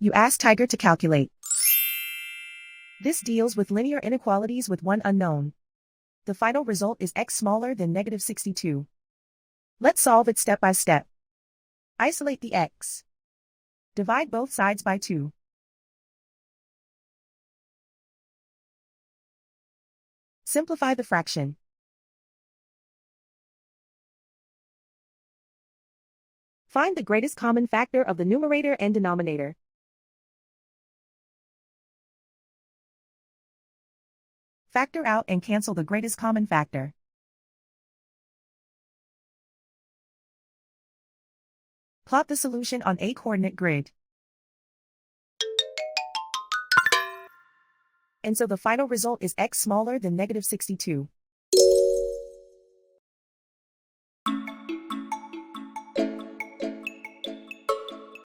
You ask Tiger to calculate. This deals with linear inequalities with one unknown. The final result is x smaller than -62. Let's solve it step by step. Isolate the x. Divide both sides by 2. Simplify the fraction. Find the greatest common factor of the numerator and denominator. Factor out and cancel the greatest common factor. Plot the solution on a coordinate grid. And so the final result is x smaller than -62.